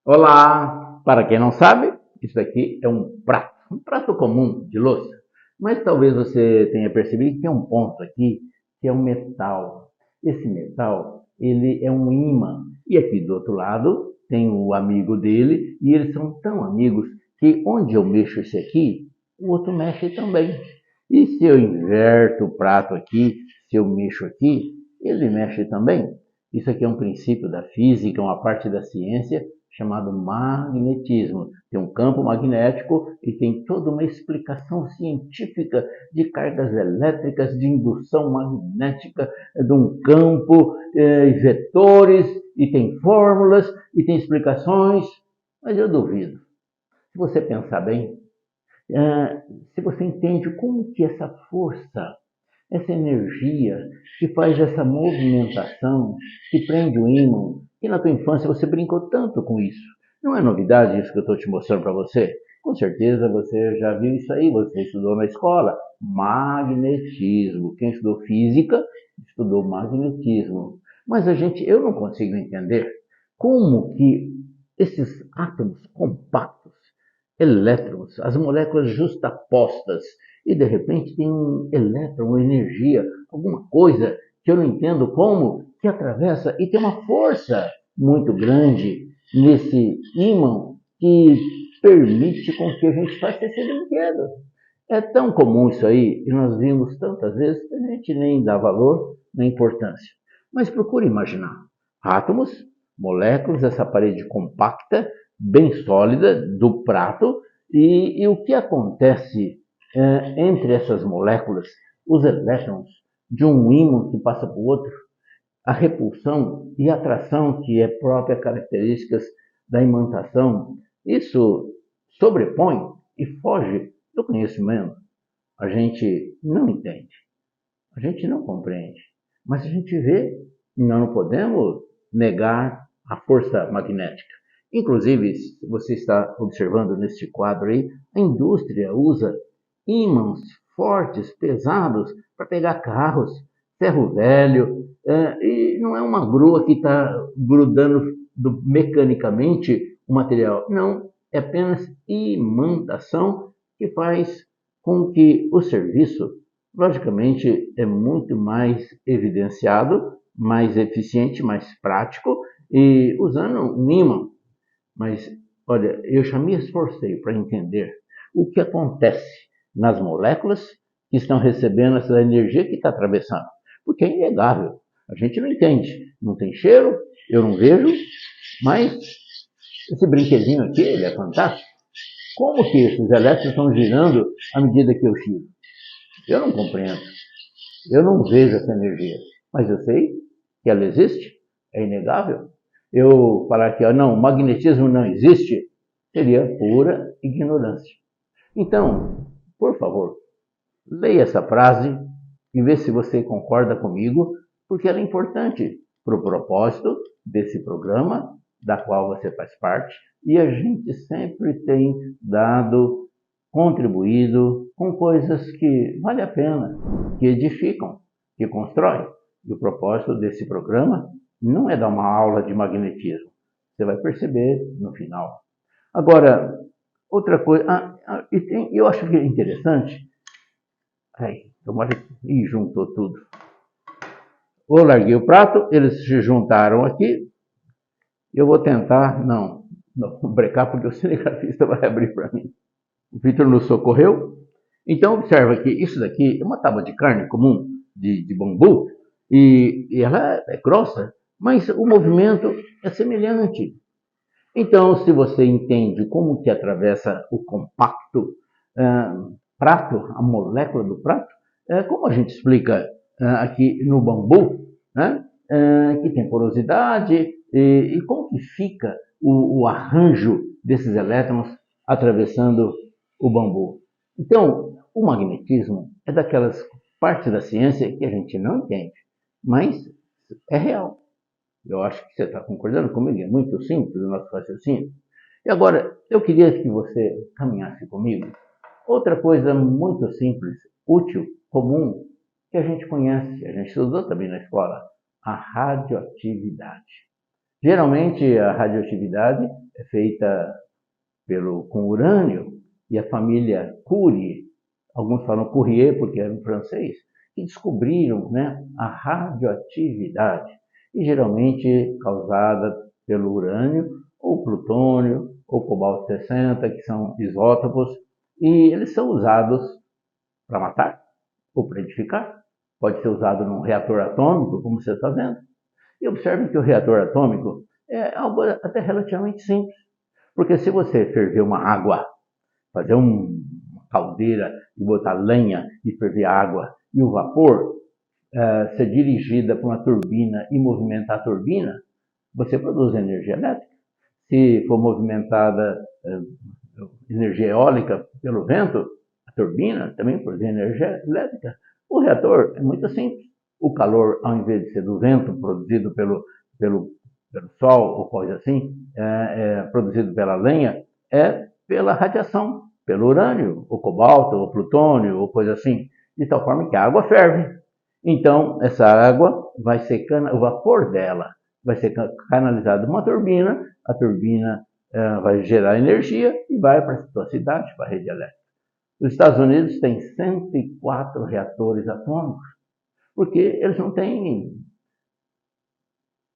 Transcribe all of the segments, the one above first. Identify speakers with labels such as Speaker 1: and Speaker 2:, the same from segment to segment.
Speaker 1: Olá! Para quem não sabe, isso aqui é um prato comum de louça. Mas talvez você tenha percebido que tem um ponto aqui que é um metal. Esse metal, ele é um ímã. E aqui do outro lado tem o amigo dele e eles são tão amigos que onde eu mexo esse aqui, o outro mexe também. E se eu inverto o prato aqui, se eu mexo aqui, ele mexe também. Isso aqui é um princípio da física, uma parte da ciência chamado magnetismo. Tem um campo magnético e tem toda uma explicação científica de cargas elétricas, de indução magnética, de um campo, vetores, e tem fórmulas, e tem explicações, mas eu duvido. Se você pensar bem, se você entende como que essa força, essa energia que faz essa movimentação, que prende o ímã, que na tua infância você brincou tanto com isso. Não é novidade isso que eu estou te mostrando para você? Com certeza você já viu isso aí, você estudou na escola. Magnetismo. Quem estudou física, estudou magnetismo. Mas eu não consigo entender como que esses átomos compactos, elétrons, as moléculas justapostas, e de repente tem um elétron, uma energia, alguma coisa que eu não entendo como, que atravessa e tem uma força muito grande nesse ímã que permite com que a gente faça esse brinquedo. É tão comum isso aí, e nós vimos tantas vezes que a gente nem dá valor nem importância. Mas procure imaginar. Átomos, moléculas, essa parede compacta, bem sólida do prato, e o que acontece entre essas moléculas, os elétrons de um ímã que passa para o outro, a repulsão e a atração que é própria características da imantação, isso sobrepõe e foge do conhecimento. A gente não entende, a gente não compreende, mas a gente vê e nós não podemos negar a força magnética. Inclusive, você está observando neste quadro aí, a indústria usa ímãs fortes, pesados, para pegar carros, ferro velho, e não é uma grua que está grudando mecanicamente o material. Não, é apenas imantação que faz com que o serviço, logicamente, é muito mais evidenciado, mais eficiente, mais prático, e usando um ímã. Mas, olha, eu já me esforcei para entender o que acontece nas moléculas que estão recebendo essa energia que está atravessando. Porque é inegável. A gente não entende. Não tem cheiro, eu não vejo, mas esse brinquedinho aqui, ele é fantástico. Como que esses elétrons estão girando à medida que eu giro? Eu não compreendo. Eu não vejo essa energia. Mas eu sei que ela existe, é inegável. Eu falar que não, o magnetismo não existe, seria pura ignorância. Então, por favor, leia essa frase e vê se você concorda comigo, porque ela é importante para o propósito desse programa, da qual você faz parte, e a gente sempre tem dado, contribuído com coisas que vale a pena, que edificam, que constroem. E o propósito desse programa não é dar uma aula de magnetismo. Você vai perceber no final. Agora, outra coisa, eu acho que é interessante. Ai, tomara que. Ih, juntou tudo. Eu larguei o prato, eles se juntaram aqui. Eu vou tentar, não brecar, porque o cinegrafista vai abrir para mim. O Vitor nos socorreu. Então, observa que isso daqui é uma tábua de carne comum, de bambu, e ela é grossa, mas o movimento é semelhante. Então, se você entende como que atravessa o compacto prato, a molécula do prato, como a gente explica aqui no bambu, né? Que tem porosidade, e como que fica o arranjo desses elétrons atravessando o bambu. Então, o magnetismo é daquelas partes da ciência que a gente não entende, mas é real. Eu acho que você está concordando comigo, é muito simples o nosso raciocínio. E agora, eu queria que você caminhasse comigo. Outra coisa muito simples, útil, comum, que a gente conhece, a gente estudou também na escola, a radioatividade. Geralmente a radioatividade é feita com urânio, e a família Curie, alguns falam Courier porque era em francês, que descobriram, né, a radioatividade, e geralmente causada pelo urânio, ou plutônio, ou cobalto 60, que são isótopos, e eles são usados para matar ou para edificar. Pode ser usado num reator atômico, como você está vendo. E observe que o reator atômico é algo até relativamente simples. Porque se você ferver uma água, fazer uma caldeira e botar lenha e ferver água, e o vapor ser dirigida para uma turbina e movimentar a turbina, você produz energia elétrica. Se for movimentada energia eólica pelo vento, a turbina também produz energia elétrica. O reator é muito simples. O calor, ao invés de ser do vento produzido pelo sol ou coisa assim, produzido pela lenha, é pela radiação, pelo urânio, ou cobalto, ou plutônio, ou coisa assim, de tal forma que a água ferve. Então, essa água vai ser, o vapor dela vai ser canalizado numa turbina, a turbina vai gerar energia e vai para a sua cidade, para a rede elétrica. Os Estados Unidos têm 104 reatores atômicos, porque eles não têm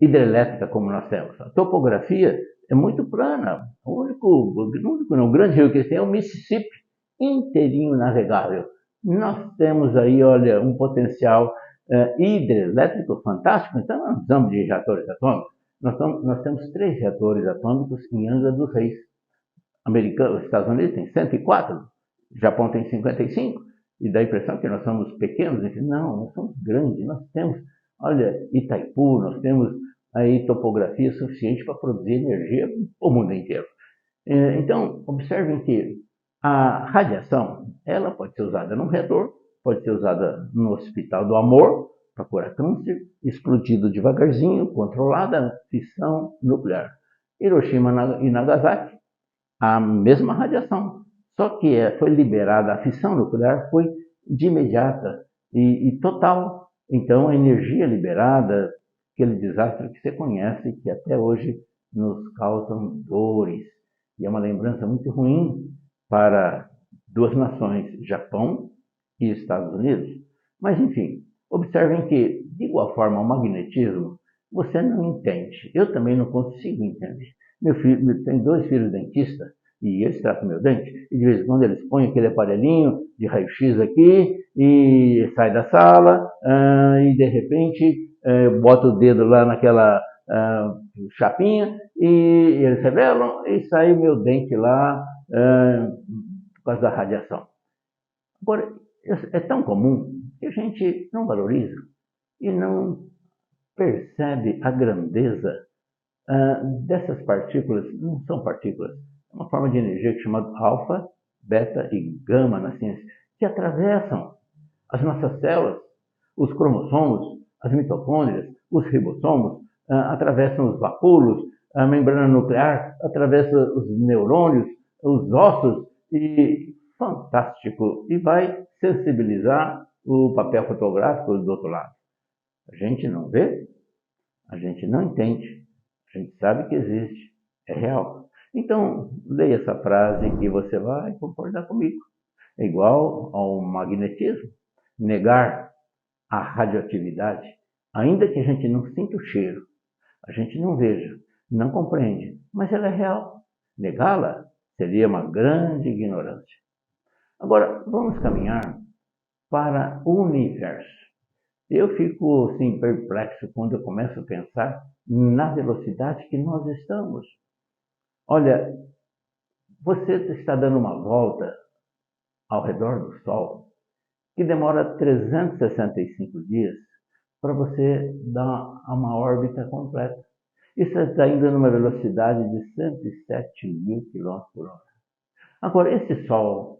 Speaker 1: hidrelétrica como nós temos. A topografia é muito plana. O grande rio que eles têm é o Mississippi, inteirinho navegável. Nós temos aí, olha, um potencial hidrelétrico fantástico. Então, nós precisamos de reatores atômicos. Nós temos 3 reatores atômicos em Angra dos Reis. Os Estados Unidos têm 104, o Japão tem 55, e dá a impressão que nós somos pequenos. Não, nós somos grandes. Nós temos, olha, Itaipu, nós temos aí topografia suficiente para produzir energia para o mundo inteiro. Então, observem que a radiação, ela pode ser usada num reator, pode ser usada no Hospital do Amor, para curar câncer, explodido devagarzinho, controlada, fissão nuclear. Hiroshima e Nagasaki, a mesma radiação, só que foi liberada, a fissão nuclear foi de imediata e total. Então, a energia liberada, aquele desastre que você conhece, que até hoje nos causam dores, e é uma lembrança muito ruim para 2 nações, Japão e Estados Unidos. Mas, enfim, observem que, de igual forma, o magnetismo, você não entende. Eu também não consigo entender. Meu filho tem 2 filhos dentistas, e eles tratam meu dente, e de vez em quando eles põem aquele aparelhinho de raio-x aqui, e sai da sala, e de repente bota o dedo lá naquela chapinha, e eles revelam, e sai meu dente lá por causa da radiação. Agora, é tão comum que a gente não valoriza e não percebe a grandeza dessas partículas. Não são partículas, é uma forma de energia que é chamada alfa, beta e gama na ciência, que atravessam as nossas células, os cromossomos, as mitocôndrias, os ribossomos, atravessam os vapúolos, a membrana nuclear, atravessa os neurônios, os ossos, e fantástico, e vai sensibilizar o papel fotográfico do outro lado. A gente não vê, a gente não entende, a gente sabe que existe, é real. Então, leia essa frase e você vai concordar comigo. É igual ao magnetismo. Negar a radioatividade, ainda que a gente não sinta o cheiro, a gente não veja, não compreende, mas ela é real. Negá-la seria uma grande ignorância. Agora, vamos caminhar para o universo. Eu fico assim, perplexo quando eu começo a pensar na velocidade que nós estamos. Olha, você está dando uma volta ao redor do Sol que demora 365 dias para você dar uma órbita completa. Isso está indo numa velocidade de 107 mil km por hora. Agora, esse Sol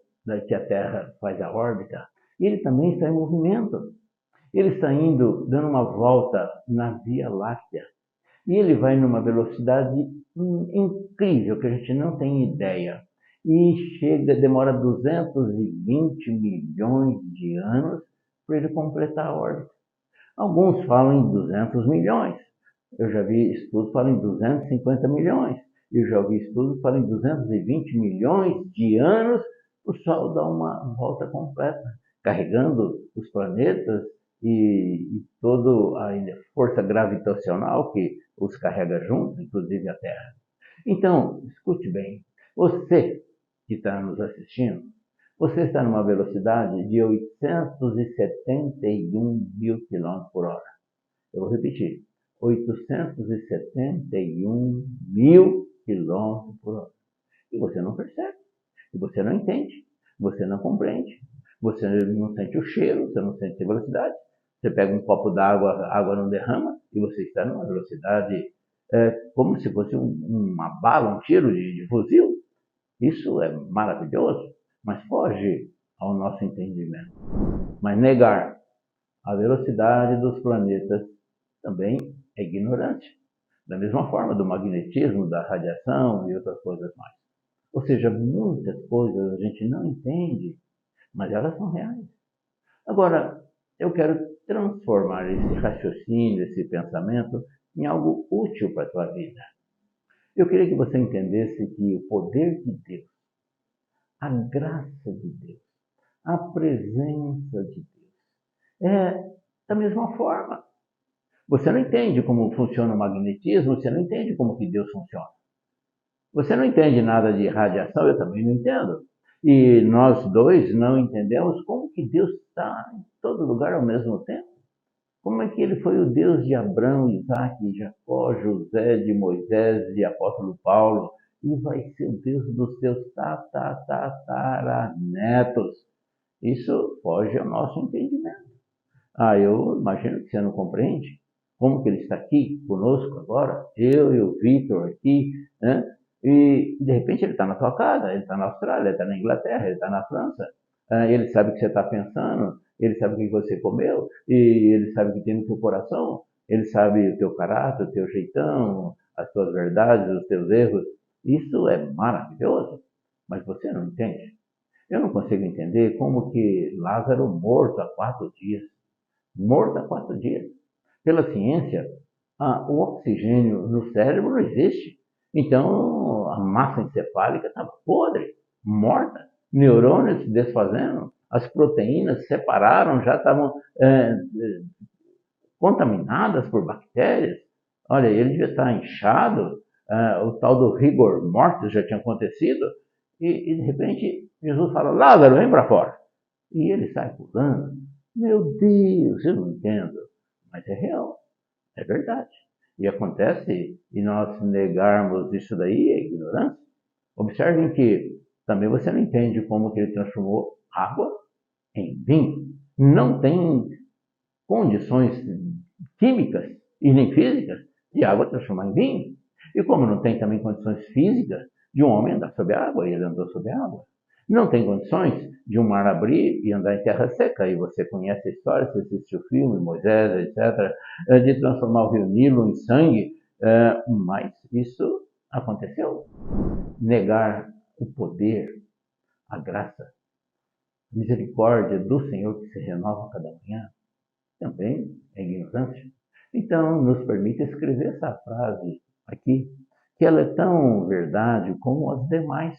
Speaker 1: que a Terra faz a órbita, ele também está em movimento. Ele está indo, dando uma volta na Via Láctea. E ele vai numa velocidade incrível, que a gente não tem ideia. E demora 220 milhões de anos para ele completar a órbita. Alguns falam em 200 milhões, Eu já vi estudos que falam em 250 milhões. Eu já vi estudos que falam em 220 milhões de anos o Sol dá uma volta completa, carregando os planetas e toda a força gravitacional que os carrega junto, inclusive a Terra. Então, escute bem, você que está nos assistindo, você está numa velocidade de 871 mil quilômetros por hora. Eu vou repetir, 871 mil quilômetros por hora. E você não percebe, e você não entende, você não compreende, você não sente o cheiro, você não sente a velocidade. Você pega um copo d'água, a água não derrama, e você está numa velocidade como se fosse uma bala, um tiro de fuzil. Isso é maravilhoso, mas foge ao nosso entendimento. Mas negar a velocidade dos planetas também é ignorância. Da mesma forma do magnetismo, da radiação e outras coisas mais. Ou seja, muitas coisas a gente não entende, mas elas são reais. Agora, eu quero transformar esse raciocínio, esse pensamento, em algo útil para a tua vida. Eu queria que você entendesse que o poder de Deus, a graça de Deus, a presença de Deus, é da mesma forma. Você não entende como funciona o magnetismo, você não entende como que Deus funciona. Você não entende nada de radiação, eu também não entendo. E nós dois não entendemos como que Deus está em todo lugar ao mesmo tempo. Como é que ele foi o Deus de Abraão, Isaac, Jacó, José, de Moisés, de apóstolo Paulo, e vai ser o Deus dos seus tataranetos. Isso foge ao nosso entendimento. Eu imagino que você não compreende como que ele está aqui conosco agora, eu e o Vitor aqui, né? E de repente ele está na sua casa, ele está na Austrália, ele está na Inglaterra, ele está na França. Ele sabe o que você está pensando, ele sabe o que você comeu, e ele sabe o que tem no seu coração, ele sabe o teu caráter, o teu jeitão, as tuas verdades, os teus erros. Isso é maravilhoso, mas você não entende. Eu não consigo entender como que Lázaro morto há 4 dias, morto há 4 dias. Pela ciência, o oxigênio no cérebro não existe. Então, a massa encefálica estava podre, morta, neurônios se desfazendo, as proteínas se separaram, já estavam contaminadas por bactérias. Olha, ele devia estar inchado, o tal do rigor mortis já tinha acontecido, e de repente Jesus fala, Lázaro, vem para fora. E ele sai pulando. Meu Deus, eu não entendo, mas é real, é verdade. E acontece, e nós negarmos isso daí é ignorância. Observem que também você não entende como que ele transformou água em vinho. Não tem condições químicas e nem físicas de água transformar em vinho. E como não tem também condições físicas de um homem andar sobre a água, e ele andou sobre a água. Não tem condições de um mar abrir e andar em terra seca, e você conhece a história, você assistiu o filme, Moisés, etc., de transformar o rio Nilo em sangue, mas isso aconteceu. Negar o poder, a graça, a misericórdia do Senhor que se renova a cada manhã, também é ignorância. Então, nos permite escrever essa frase aqui, que ela é tão verdade como as demais.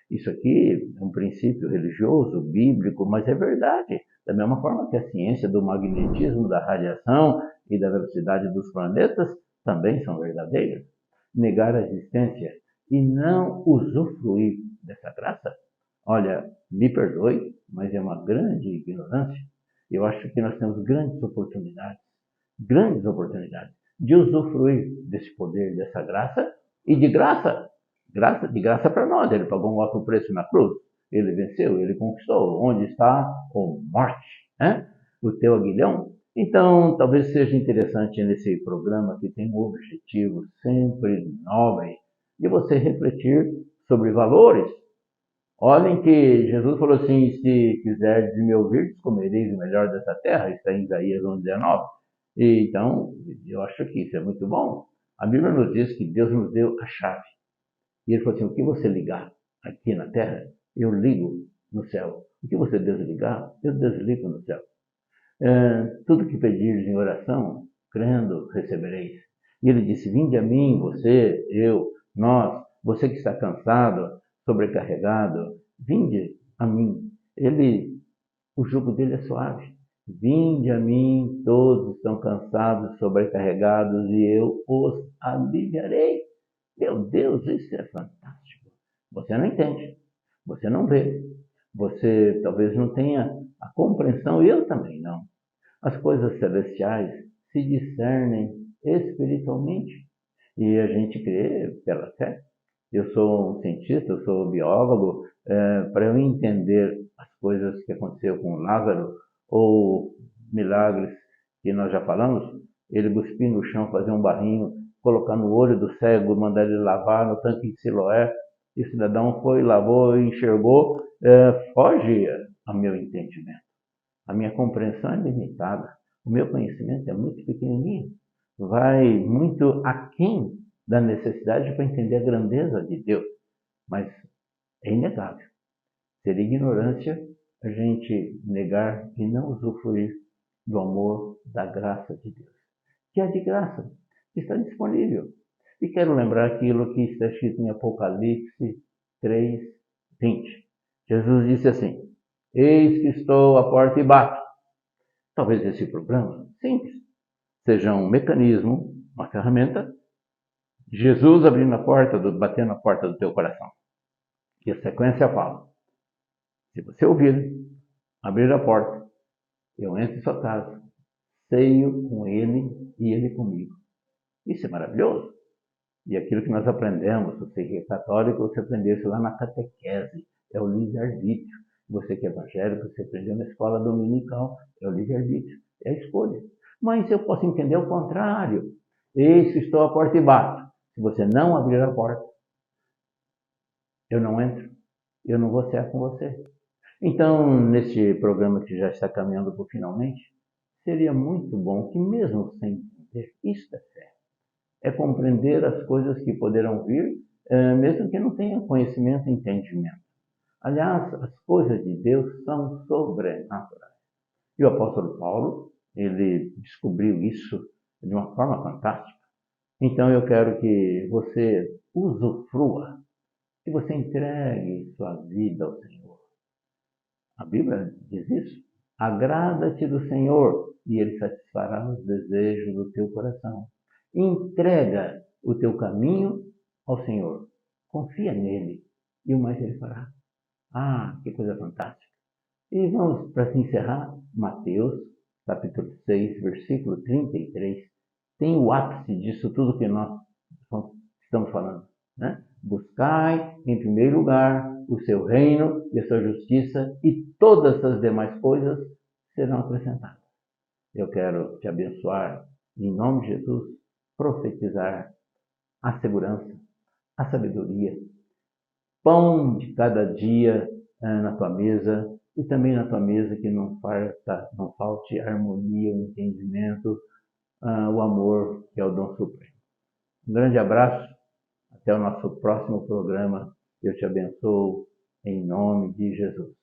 Speaker 1: Isso aqui é um princípio religioso, bíblico, mas é verdade. Da mesma forma que a ciência do magnetismo, da radiação e da velocidade dos planetas também são verdadeiras. Negar a existência e não usufruir dessa graça, olha, me perdoe, mas é uma grande ignorância. Eu acho que nós temos grandes oportunidades de usufruir desse poder, dessa graça, e de graça para nós. Ele pagou um alto preço na cruz, ele venceu, ele conquistou. Onde está a morte? Né? O teu aguilhão? Então, talvez seja interessante nesse programa que tem um objetivo sempre nobre de você refletir sobre valores. Olhem que Jesus falou assim, se quiserdes me ouvir, comereis o melhor dessa terra, está em Isaías 11:19. E, então, eu acho que isso é muito bom. A Bíblia nos diz que Deus nos deu a chave. E ele falou assim, o que você ligar aqui na terra, eu ligo no céu. O que você desligar, eu desligo no céu. Tudo que pedires em oração, crendo, recebereis. E ele disse: vinde a mim, você, eu, nós, você que está cansado, sobrecarregado, vinde a mim. O jugo dele é suave. Vinde a mim, todos estão cansados, sobrecarregados, e eu os aliviarei. Meu Deus, isso é fantástico. Você não entende, você não vê, você talvez não tenha a compreensão, e eu também não. As coisas celestiais se discernem espiritualmente e a gente crê pela fé. Eu sou um cientista, eu sou biólogo, para eu entender as coisas que aconteceu com Lázaro ou milagres que nós já falamos, ele cuspir no chão, fazer um barrinho, colocar no olho do cego, mandar ele lavar no tanque de Siloé, e o cidadão foi, lavou e enxergou, foge ao meu entendimento. A minha compreensão é limitada, o meu conhecimento é muito pequenininho, vai muito aquém da necessidade para entender a grandeza de Deus, mas é inegável. Seria ignorância a gente negar e não usufruir do amor, da graça de Deus, que é de graça, que está disponível. E quero lembrar aquilo que está escrito em Apocalipse 3:20. Jesus disse assim: eis que estou à porta e bato. Talvez esse programa simples seja um mecanismo, uma ferramenta, Jesus abrindo a porta, batendo a porta do teu coração. E a sequência fala: se você ouvir, abrir a porta, eu entro em sua casa, ceio com ele e ele comigo. Isso é maravilhoso. E aquilo que nós aprendemos, você que é católico, você aprendeu isso lá na catequese, é o livre-arbítrio. Você que é evangélico, você aprendeu na escola dominical, é o livre-arbítrio, é a escolha. Mas eu posso entender o contrário. Eis que estou à porta e bato. Se você não abrir a porta, eu não entro, eu não vou cear com você. Então, neste programa que já está caminhando por finalmente, seria muito bom que mesmo sem entender, isso é fé. É compreender as coisas que poderão vir, mesmo que não tenha conhecimento e entendimento. Aliás, as coisas de Deus são sobrenaturais. E o apóstolo Paulo, ele descobriu isso de uma forma fantástica. Então eu quero que você usufrua, que você entregue sua vida ao Senhor. A Bíblia diz isso. Agrada-te do Senhor e Ele satisfará os desejos do teu coração. Entrega o teu caminho ao Senhor. Confia nele e o mais Ele fará. Ah, que coisa fantástica. E vamos, para se encerrar, Mateus, capítulo 6, versículo 33. Tem o ápice disso tudo que nós estamos falando, né? Buscai, em primeiro lugar, o seu reino e a sua justiça, e todas as demais coisas serão acrescentadas. Eu quero te abençoar, em nome de Jesus, profetizar a segurança, a sabedoria, pão de cada dia na tua mesa, e também na tua mesa que não falte a harmonia, o entendimento, o amor, que é o dom supremo. Um grande abraço, até o nosso próximo programa. Eu te abençoo em nome de Jesus.